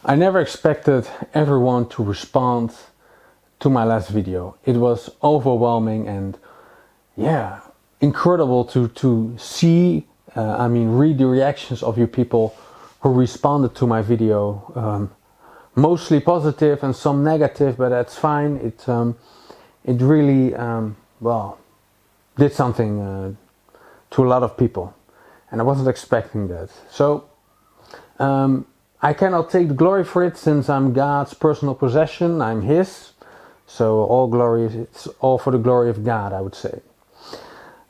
I never expected everyone to respond to my last video. It was overwhelming and yeah, incredible to see, read the reactions of you people who responded to my video. Mostly positive and some negative, but that's fine. It really, did something to a lot of people. And I wasn't expecting that. So, I cannot take the glory for it since I'm God's personal possession. I'm His. So all glory, it's all for the glory of God, I would say.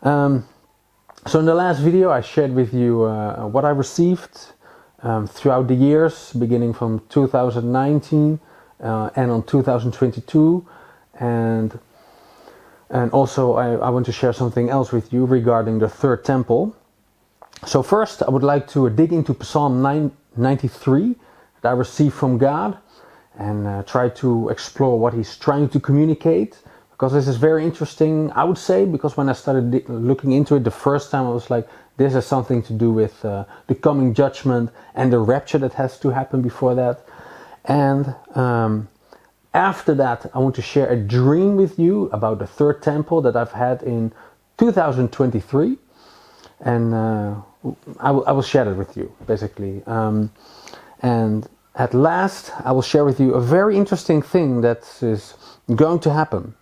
So in the last video I shared with you what I received throughout the years, beginning from 2019 and on 2022. And also I want to share something else with you regarding the third temple. So first I would like to dig into Psalm 93 that I received from God and try to explore what He's trying to communicate, because this is very interesting, I would say, because when I started looking into it the first time I was like, this has something to do with the coming judgment and the rapture that has to happen before that. And after that I want to share a dream with you about the third temple that I've had in 2023, and I will share that with you basically. And at last I will share with you a very interesting thing that is going to happen.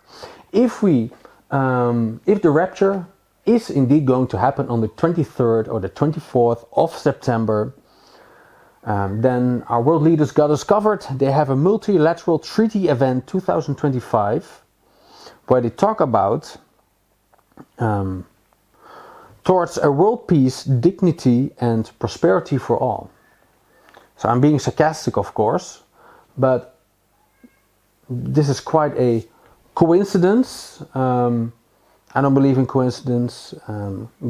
If the rapture is indeed going to happen on the 23rd or the 24th of September, then our world leaders got us covered. They have a multilateral treaty event 2025 where they talk about towards a world peace, dignity and prosperity for all. So I'm being sarcastic, of course, but this is quite a coincidence. I don't believe in coincidence.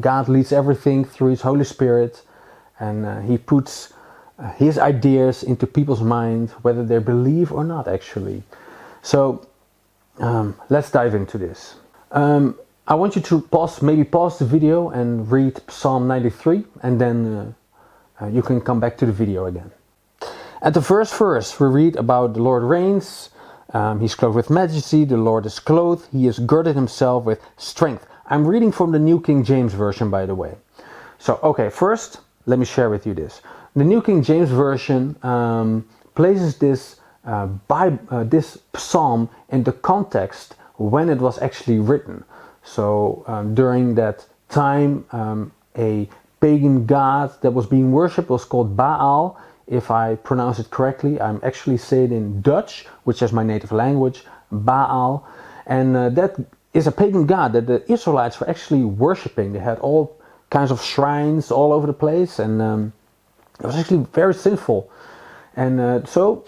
God leads everything through His Holy Spirit, and He puts His ideas into people's mind, whether they believe or not, actually. So let's dive into this. I want you to pause the video and read Psalm 93, and then you can come back to the video again. At the first verse we read about the Lord reigns. He's clothed with majesty, the Lord is clothed, He has girded Himself with strength. I'm reading from the New King James Version, by the way. So, okay, first, let me share with you this. The New King James Version places this psalm in the context when it was actually written. So, during that time, a pagan god that was being worshipped was called Baal. If I pronounce it correctly, I'm actually saying it in Dutch, which is my native language, Baal. And that is a pagan god that the Israelites were actually worshipping. They had all kinds of shrines all over the place, and it was actually very sinful. And so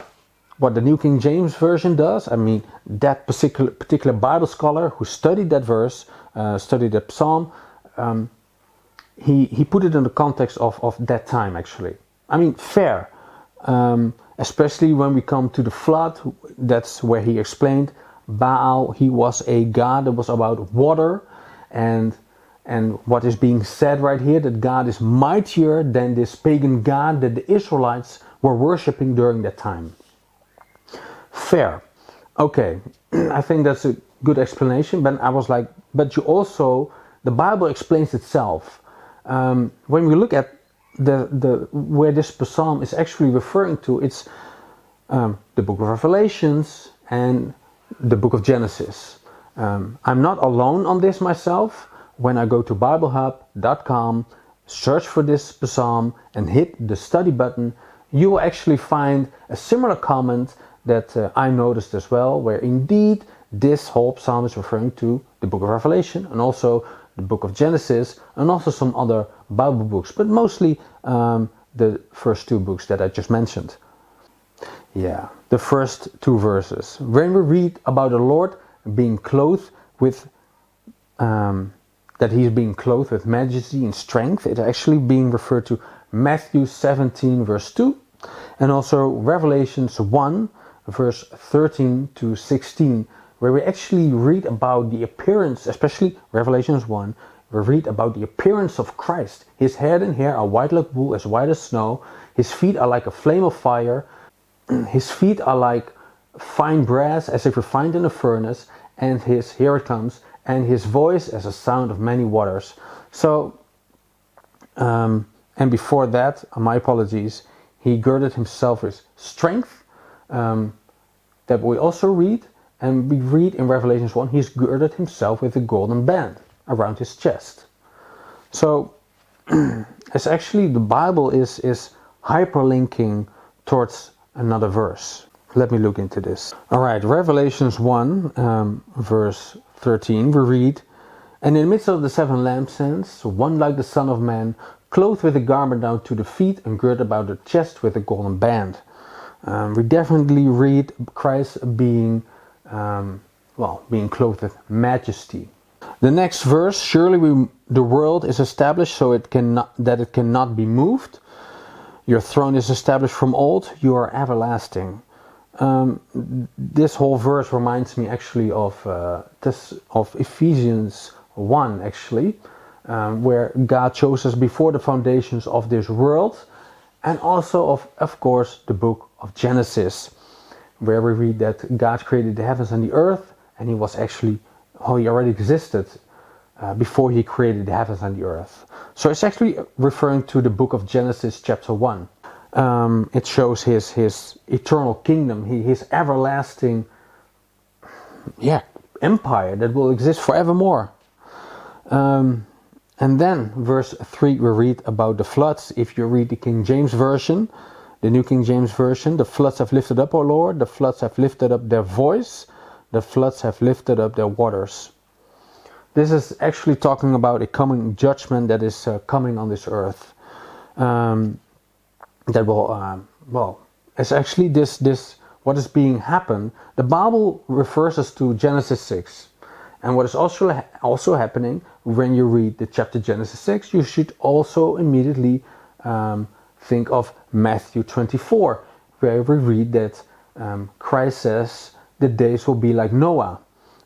what the New King James Version does, that particular Bible scholar who studied that verse, studied that psalm, he put it in the context of that time, actually. Fair. Especially when we come to the flood, that's where he explained Baal, he was a god that was about water, and what is being said right here, that God is mightier than this pagan god that the Israelites were worshipping during that time. Fair. Okay, I think that's a good explanation, but I was like, but you also, the Bible explains itself. When we look at where this psalm is actually referring to, it's the book of Revelations and the book of Genesis. I'm not alone on this myself. When I go to BibleHub.com, search for this psalm and hit the study button, you will actually find a similar comment that I noticed as well, where indeed this whole psalm is referring to the book of Revelation and also the book of Genesis, and also some other Bible books, but mostly the first two books that I just mentioned. Yeah, the first two verses. When we read about the Lord being clothed with, that He's being clothed with majesty and strength, it's actually being referred to Matthew 17 verse 2, and also Revelations 1 verse 13 to 16, where we actually read about the appearance, especially Revelations 1, we read about the appearance of Christ. His head and hair are white like wool, as white as snow. His feet are like a flame of fire. his feet are like fine brass, as if refined in a furnace, and here it comes, and his voice as a sound of many waters. So, and before that, my apologies, he girded himself with strength, that we also read, and we read in Revelation 1, he's girded himself with a golden band around his chest. So, it's actually, the Bible is hyperlinking towards another verse. Let me look into this. Alright, Revelations 1, verse 13, we read, "And in the midst of the 7 lampstands, one like the Son of Man, clothed with a garment down to the feet and girded about the chest with a golden band." We definitely read Christ being, being clothed with majesty. The next verse, "Surely the world is established so it cannot be moved. Your throne is established from old, you are everlasting." This whole verse reminds me actually of Ephesians 1, actually, where God chose us before the foundations of this world, and also of course, the book of Genesis, where we read that God created the heavens and the earth, and he already existed before he created the heavens and the earth. So it's actually referring to the book of Genesis chapter 1. It shows his eternal kingdom, his everlasting empire that will exist forevermore. And then verse 3 we read about the floods. If you read the King James Version, the New King James Version, "The floods have lifted up, O Lord, the floods have lifted up their voice, the floods have lifted up their waters." This is actually talking about a coming judgment that is coming on this earth. That will, it's actually this what is being happened. The Bible refers us to Genesis 6. And what is also happening when you read the chapter Genesis 6, you should also immediately think of Matthew 24, where we read that Christ says the days will be like Noah.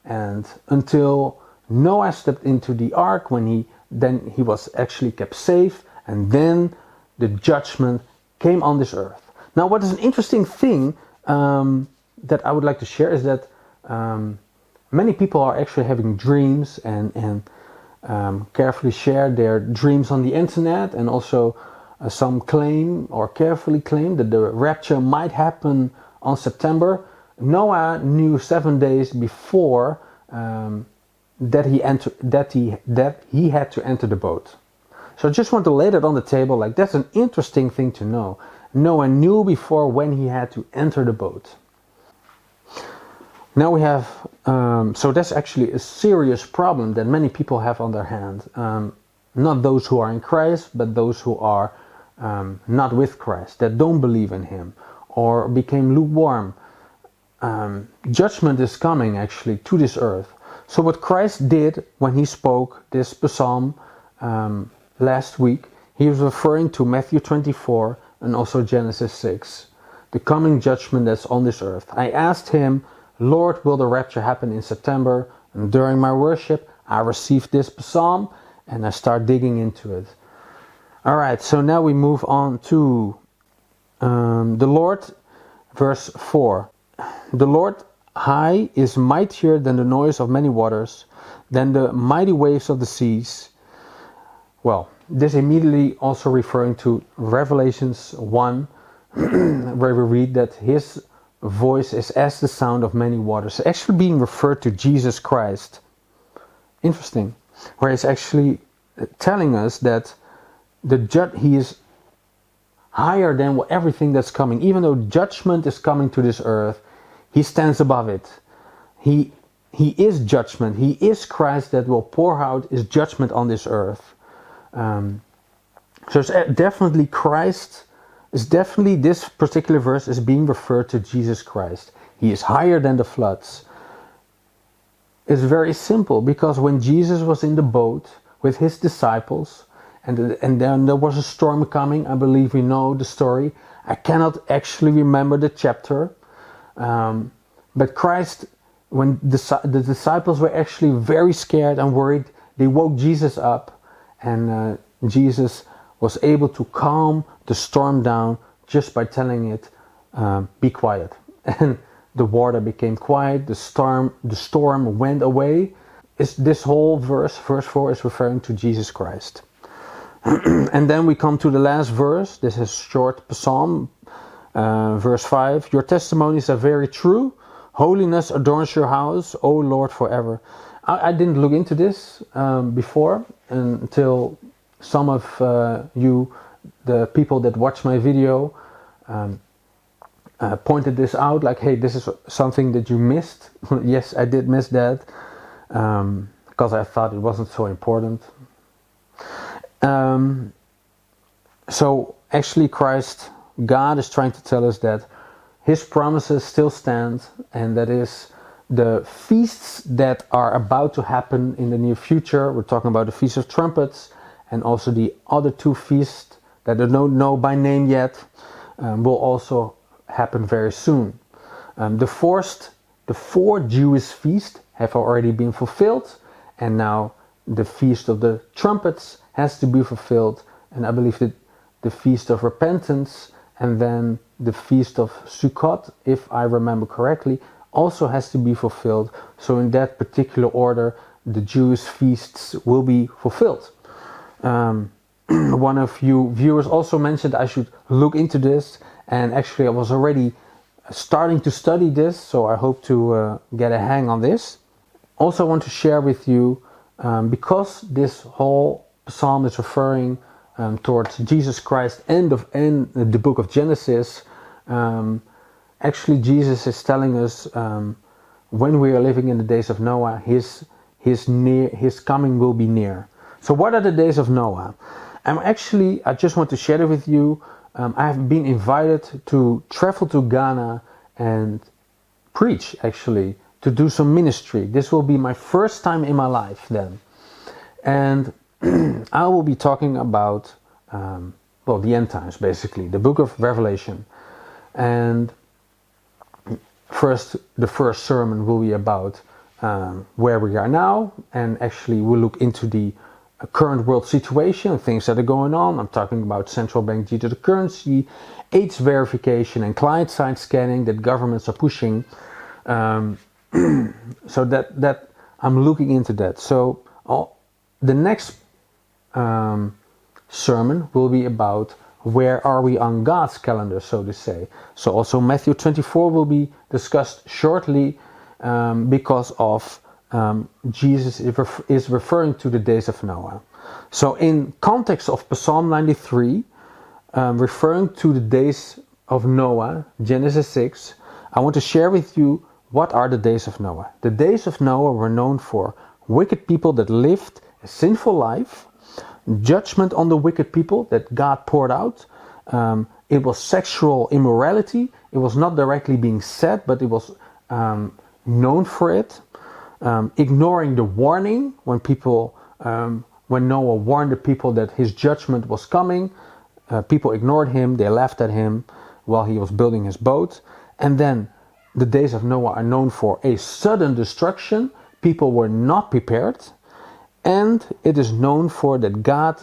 And until Noah stepped into the ark, when he was actually kept safe, and then the judgment came on this earth. Now, what is an interesting thing that I would like to share is that many people are actually having dreams and carefully share their dreams on the internet, and also some claim or carefully claim that the rapture might happen on September. Noah knew 7 days before that he had to enter the boat. So I just want to lay that on the table, like that's an interesting thing to know. Noah knew before when he had to enter the boat. Now we have, so that's actually a serious problem that many people have on their hand. Not those who are in Christ, but those who are not with Christ, that don't believe in him or became lukewarm. Judgment is coming actually to this earth. So what Christ did when he spoke this psalm last week, he was referring to Matthew 24 and also Genesis 6, the coming judgment that's on this earth. I asked him, "Lord, will the rapture happen in September?" And during my worship, I received this psalm and I start digging into it. Alright, so now we move on to the Lord, verse 4. "The Lord high is mightier than the noise of many waters, than the mighty waves of the seas." Well, this immediately also referring to Revelations 1, where we read that his voice is as the sound of many waters, actually being referred to Jesus Christ. Interesting. Where it's actually telling us that he is higher than everything that's coming. Even though judgment is coming to this earth, he stands above it. He is judgment. He is Christ that will pour out his judgment on this earth. So it's definitely Christ. Is definitely this particular verse is being referred to Jesus Christ. He is higher than the floods. It's very simple, because when Jesus was in the boat with his disciples, and then there was a storm coming. I believe we know the story. I cannot actually remember the chapter, but Christ, when the disciples were actually very scared and worried, they woke Jesus up, and Jesus was able to calm the storm down just by telling it, be quiet. And the water became quiet, the storm went away. This whole verse 4, is referring to Jesus Christ. And then we come to the last verse. This is short psalm, verse 5. Your testimonies are very true. Holiness adorns your house, O Lord, forever. I didn't look into this before until some of you, the people that watch my video, pointed this out, like, hey, this is something that you missed. Yes, I did miss that, because I thought it wasn't so important. So actually God is trying to tell us that His promises still stand, and that is the feasts that are about to happen in the near future. We're talking about the Feast of Trumpets, and also the other two feasts that I don't know by name yet, will also happen very soon. The four Jewish feasts have already been fulfilled, and now the Feast of the Trumpets has to be fulfilled, and I believe that the Feast of Repentance and then the Feast of Sukkot, if I remember correctly, also has to be fulfilled. So in that particular order, the Jewish feasts will be fulfilled. One of you viewers also mentioned I should look into this, and actually I was already starting to study this, so I hope to get a hang on this. Also I want to share with you, because this whole psalm is referring towards Jesus Christ and the book of Genesis. Actually Jesus is telling us, when we are living in the days of Noah, his coming will be near. So what are the days of Noah? I just want to share it with you. I have been invited to travel to Ghana and preach, actually, to do some ministry. This will be my first time in my life then. And I will be talking about, the end times, basically, the book of Revelation. And the first sermon will be about where we are now, and actually we'll look into the current world situation, things that are going on. I'm talking about central bank digital currency, AIDS verification, and client-side scanning that governments are pushing. So that I'm looking into that. So the next sermon will be about where are we on God's calendar, so to say. So also Matthew 24 will be discussed shortly, because of Jesus is referring to the days of Noah. So in context of Psalm 93, referring to the days of Noah, Genesis 6, I want to share with you what are the days of Noah. The days of Noah were known for wicked people that lived a sinful life, judgment on the wicked people that God poured out. It was sexual immorality. It was not directly being said, but it was known for it. Ignoring the warning when Noah warned the people that his judgment was coming, people ignored him, they laughed at him while he was building his boat. And then the days of Noah are known for a sudden destruction. People were not prepared. And it is known for that God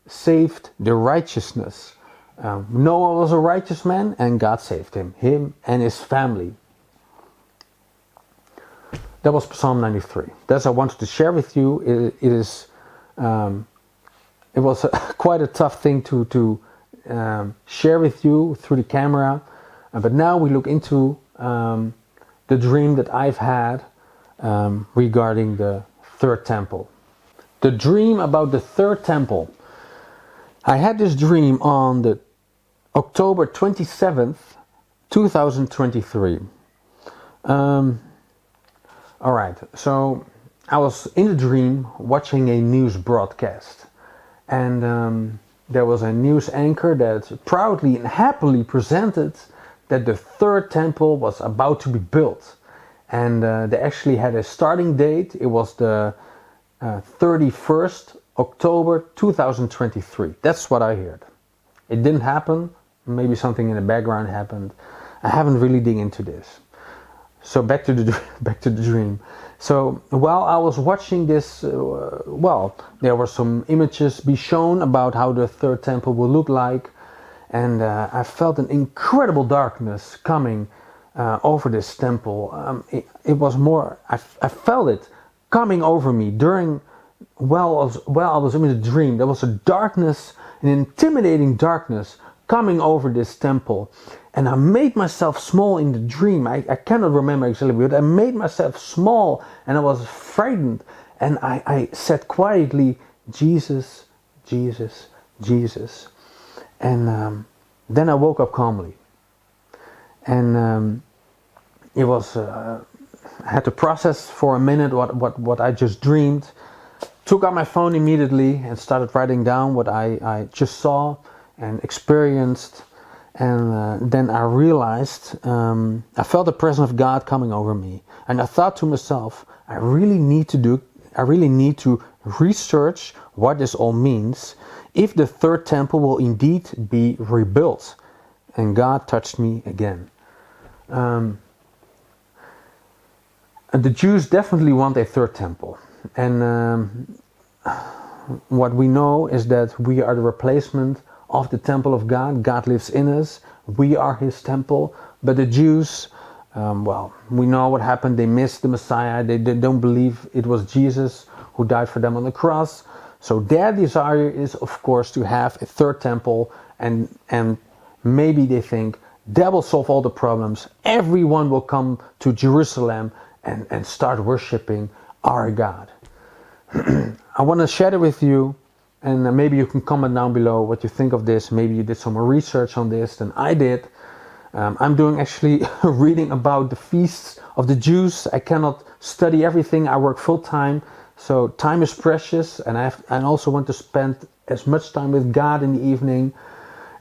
saved the righteousness. Noah was a righteous man, and God saved him and his family. That was Psalm 93. That's I wanted to share with you. It was quite a tough thing to share with you through the camera. But now we look into the dream that I've had regarding the third temple. The dream about the third temple. I had this dream on the October 27th, 2023. Alright, so I was in a dream watching a news broadcast, and there was a news anchor that proudly and happily presented that the third temple was about to be built, and they actually had a starting date. It was the 31st October 2023. That's what I heard. It didn't happen. Maybe something in the background happened. I haven't really dig into this. So back to the dream. So while I was watching this, there were some images be shown about how the third temple will look like, and I felt an incredible darkness coming over this temple. It was more, I felt it coming over me while I was in the dream. There was a darkness, an intimidating darkness coming over this temple, and I made myself small in the dream. I cannot remember exactly, but I made myself small, and I was frightened, and I said quietly, Jesus, Jesus, Jesus. And then I woke up calmly, and it was I had to process for a minute what I just dreamed. Took out my phone immediately and started writing down what I just saw and experienced, and then I realized I felt the presence of God coming over me, and I thought to myself, I really need to research what this all means, if the third temple will indeed be rebuilt. And God touched me again. The Jews definitely want a third temple, and what we know is that we are the replacement of the temple of God. God lives in us. We are His temple. But the Jews, well, we know what happened. They missed the Messiah. They don't believe it was Jesus who died for them on the cross. So their desire is, of course, to have a third temple, and maybe they think that will solve all the problems. Everyone will come to Jerusalem and start worshiping our God. I want to share it with you, and maybe you can comment down below what you think of this. Maybe you did some more research on this than I did. I'm doing actually reading about the feasts of the Jews. I cannot study everything. I work full time, so time is precious, and I also want to spend as much time with God in the evening,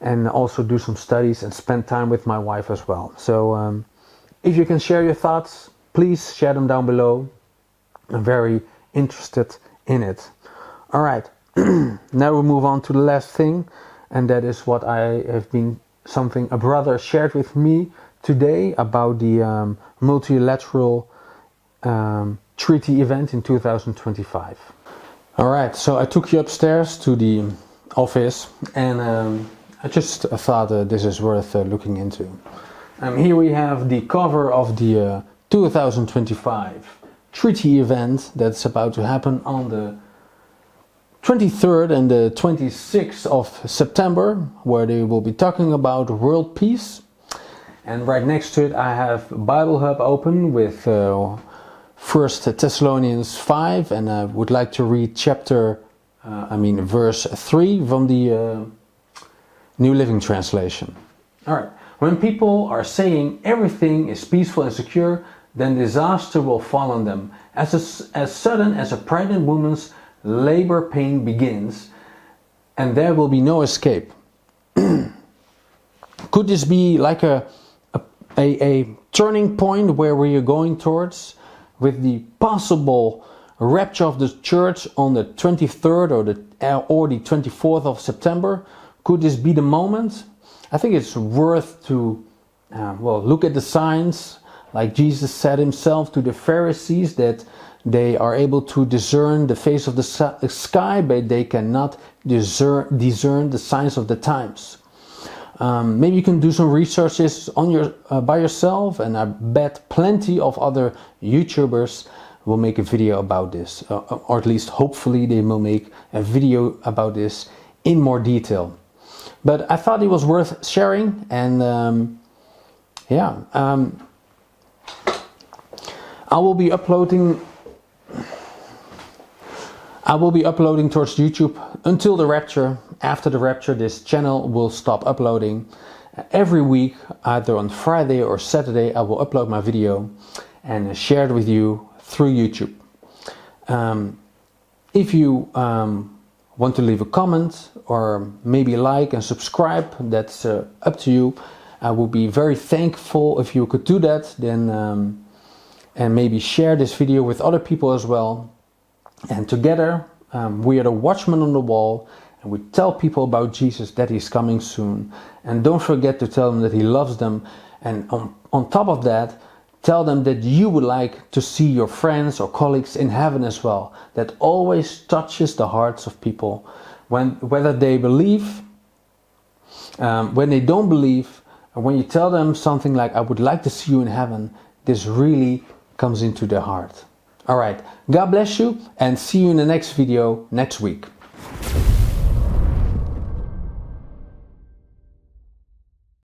and also do some studies and spend time with my wife as well. So if you can share your thoughts, please share them down below. I'm very interested in it. All right, now we'll move on to the last thing, and that is what something a brother shared with me today about the multilateral treaty event in 2025. All right, so I took you upstairs to the office, and I just thought this is worth looking into. Here we have the cover of the 2025 treaty event that's about to happen on the 23rd and the 26th of September, where they will be talking about world peace. And right next to it I have Bible Hub open with 1 Thessalonians 5, and I would like to read verse 3 from the New Living Translation. Alright, when people are saying everything is peaceful and secure, then disaster will fall on them. As sudden as a pregnant woman's labor pain begins, and there will be no escape. Could this be like a turning point where we are going towards, with the possible rapture of the church on the 23rd or the 24th of September? Could this be the moment? I think it's worth to look at the signs, like Jesus said himself to the Pharisees, that they are able to discern the face of the sky, but they cannot discern the signs of the times. Maybe you can do some researches on by yourself, and I bet plenty of other YouTubers will make a video about this, or at least hopefully they will make a video about this in more detail. But I thought it was worth sharing, and I will be uploading towards YouTube until the rapture. After the rapture, this channel will stop uploading. Every week, either on Friday or Saturday, I will upload my video and share it with you through YouTube. If you want to leave a comment, or maybe like and subscribe, that's up to you. I would be very thankful if you could do that. Then and maybe share this video with other people as well. And together we are the watchmen on the wall, and we tell people about Jesus, that He's coming soon. And don't forget to tell them that He loves them. And on top of that, tell them that you would like to see your friends or colleagues in heaven as well. That always touches the hearts of people, whether they believe when they don't believe, and when you tell them something like, I would like to see you in heaven, this really comes into their heart. All right, God bless you, and see you in the next video next week.